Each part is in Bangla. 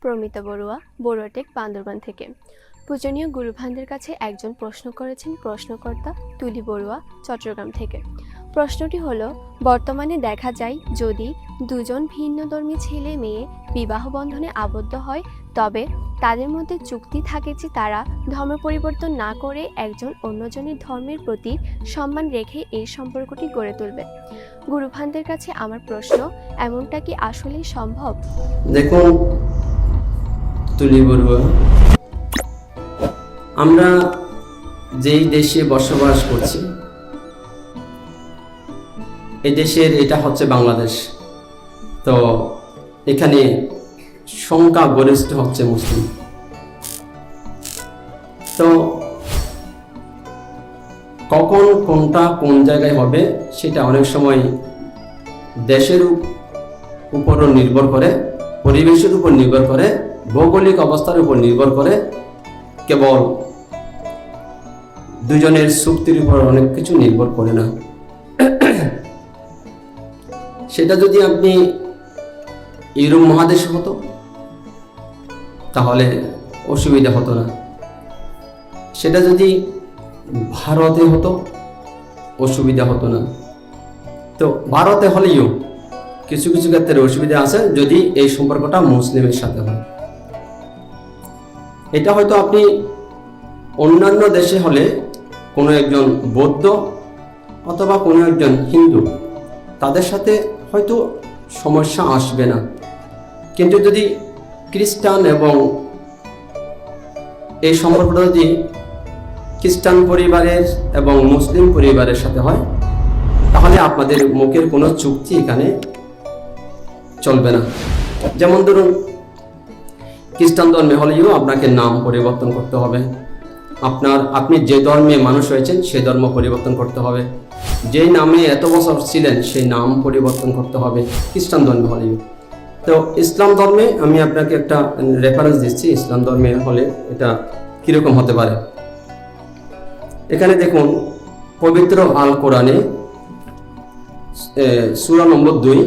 প্রমিতা বড়ুয়া, বড়ুয়াটেক, বান্দরবান থেকে। পূজনীয় গুরুভানদের কাছে একজন প্রশ্ন করেছেন প্রশ্নকর্তা তুলি বড়ুয়া, চট্টগ্রাম থেকে। প্রশ্নটি হলো, বর্তমানে দেখা যায় যদি দুজন ভিন্নধর্মী ছেলে মেয়ে বিবাহ বন্ধনে আবদ্ধ হয়, তবে তাদের মধ্যে চুক্তি থাকে যে তারা ধর্ম পরিবর্তন না করে একজন অন্যজনের ধর্মের প্রতি সম্মান রেখে এই সম্পর্কটি গড়ে তুলবে। গুরুভানদের কাছে আমার প্রশ্ন, এমনটা কি আসলেই সম্ভব? দেখুন তুলি বড়ুয়া, আমরা যেই দেশে বসবাস করছি, এই দেশের এটা হচ্ছে বাংলাদেশ। তো এখানে সংখ্যা গরিষ্ঠ হচ্ছে মুসলিম। তো কখন কোনটা কোন জায়গায় হবে সেটা অনেক সময় দেশের উপরও নির্ভর করে, পরিবেশের উপর নির্ভর করে, ভৌগোলিক অবস্থার উপর নির্ভর করে, কেবল দুজনের চুক্তির উপর অনেক কিছু নির্ভর করে না। সেটা যদি আপনি ইউরোপ মহাদেশে হতো তাহলে অসুবিধা হতো না, সেটা যদি ভারতে হতো অসুবিধা হতো না। তো ভারতে হলেও কিছু কিছু ক্ষেত্রে অসুবিধা আছে যদি এই সম্পর্কটা মুসলিমের সাথে হয়। এটা হয়তো আপনি অন্যান্য দেশে হলে কোনো একজন বৌদ্ধ অথবা কোনো একজন হিন্দু, তাদের সাথে হয়তো সমস্যা আসবে না। কিন্তু যদি খ্রিস্টান এবং এই সম্পর্কটা যদি খ্রিস্টান পরিবারের এবং মুসলিম পরিবারের সাথে হয়, তাহলে আপনাদের মুখের কোনো চুক্তি এখানে চলবে না। যেমন ধরুন, খ্রিস্টান ধর্মে হলেও আপনাকে নাম পরিবর্তন করতে হবে, আপনি যে ধর্মে মানুষ হয়েছেন সেই ধর্ম পরিবর্তন করতে হবে, যেই নামে এত বছর ছিলেন সেই নাম পরিবর্তন করতে হবে খ্রিস্টান ধর্মে হলেও। তো ইসলাম ধর্মে আমি আপনাকে একটা রেফারেন্স দিচ্ছি, ইসলাম ধর্মে হলে এটা কীরকম হতে পারে। এখানে দেখুন, পবিত্র আল কোরআনে সূরা নম্বর 2,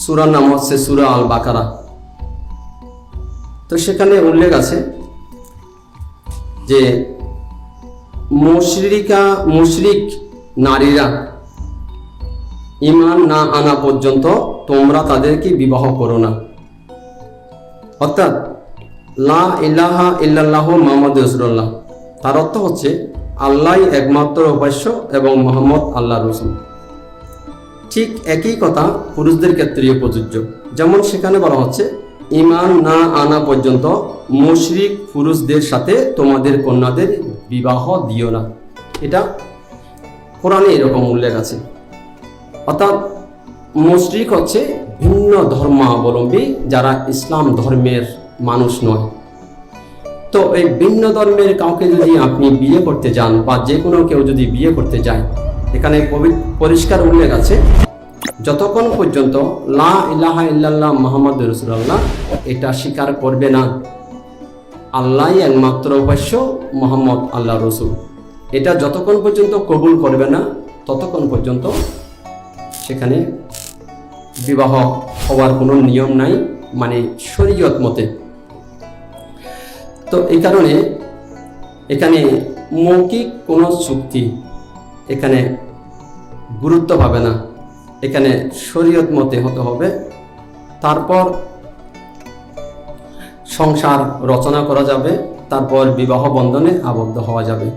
সূরার নাম হচ্ছে সূরা আল বাকারা। তো সেখানে উল্লেখ আছে যে মুশরিক নারীরা ঈমান না আনা পর্যন্ত তোমরা তাদেরকে বিবাহ করো না। অর্থাৎ লা ইলাহা ইল্লাল্লাহু মুহাম্মাদুর রাসূলুল্লাহ, তার অর্থ হচ্ছে আল্লাহই একমাত্র উপাস্য এবং মুহাম্মদ আল্লাহর রাসূল। ঠিক একই কথা পুরুষদের ক্ষেত্রেও প্রযোজ্য। যেমন সেখানে বলা হচ্ছে, ঈমান না আনা পর্যন্ত মুশরিক পুরুষদের সাথে তোমাদের কন্যাদের বিবাহ দিও না। এটা কোরআনে এরকম উল্লেখ আছে। অর্থাৎ মুশরিক হচ্ছে ভিন্ন ধর্মাবলম্বী, যারা ইসলাম ধর্মের মানুষ নয়। তো এই ভিন্ন ধর্মের কাউকে যদি আপনি বিয়ে করতে যান বা যে কোনো কেউ যদি বিয়ে করতে যায়, এখানে পরিষ্কার উল্লেখ আছে, যতক্ষণ পর্যন্ত লা ইলাহা ইল্লাল্লাহ মুহাম্মাদুর রাসূলুল্লাহ এটা স্বীকার করবে না, আল্লাহই একমাত্র উপাস্য, মুহাম্মদ আল্লাহর রাসূল, এটা যতক্ষণ পর্যন্ত কবুল করবে না ততক্ষণ পর্যন্ত সেখানে বিবাহ হওয়ার কোনো নিয়ম নাই, মানে শরীয়ত মতে। তো এই কারণে এখানে মৌখিক কোনো চুক্তি এখানে গুরুত্ব পাবে না, এখানে শরীয়ত মতে হতে হবে। তারপর সংসার রচনা করা যাবে, তারপর বিবাহ বন্ধনে আবদ্ধ হওয়া যাবে।